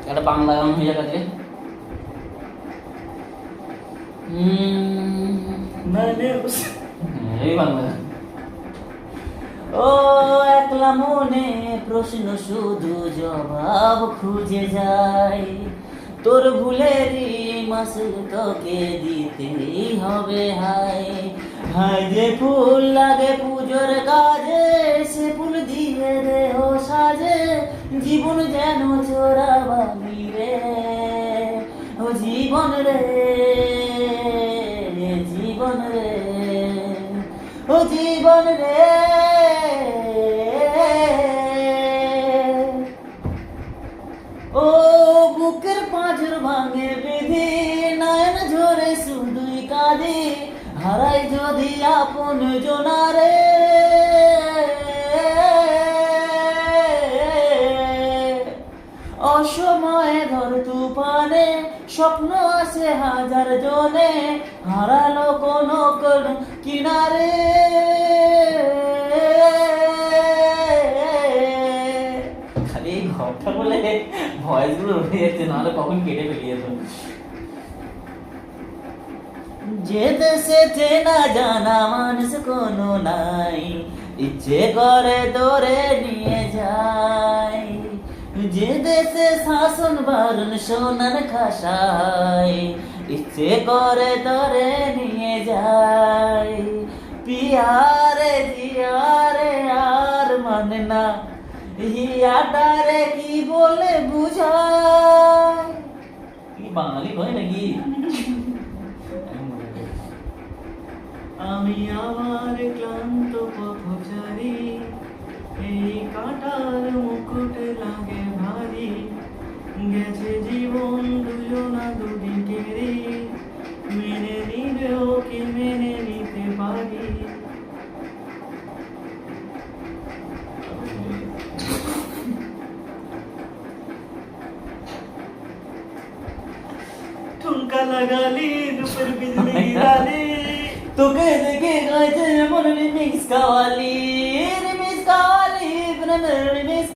একটা বাংলা গান হয়ে যাক আজকে। এই বাংলা গান। ও একলা মনে প্রশ্ন শুধু জবাব খুঁজে যায়, তোর ভুলেরই মাসুল তোকে দিতেই হবে হায়। হায় যে ফুল লাগে পুজোর কাজে, সে ফুল দিয়ে দেহ সাজে, জীবন যেন চোরাবালি রে, ও জীবন রে, জীবন রে, ও জীবন রে। ও বুকের পাঁজর ভাঙে বেঁধে, নয়ন ঝরে শুধুই কাঁদে, হারাই যদি আপন জনারে। অসময়ে ধর তুফানে স্বপ্ন আসে হাজার জনে, হারালো কোনো কিনারে। খালি এই ঘরটা বলে ভয়েস গুলো উঠে যাচ্ছে, নাহলে কখন কেটে ফেলিয়ে যেত। যে দেশে না জানা মানুষ কোনো নাই, ইচ্ছে করে দৌড়ে নিয়ে যায়। যে দেশে শাসন বারণ সোনার খাসায়, ইচ্ছে করে দৌড়ে নিয়ে যায়। পিয়ারে জিয়ারে আর মানে না, হিয়াটারে কি বলে বুঝায়। কি বাঙালি হয় নাকি? আমি আমার ক্লান্ত পথচারী, এই কাঁটার মুকুট লাগে ভারী, গেছে জীবন দুজনা দুদিকেরই, মেনে নিলেও কি মেনে নিতে পারি। ঠুমকা লাগালি দুপুর বিজলি গিরালি, তোকে দেখে গাইছে মন remix qawwali, remix qawwali, remix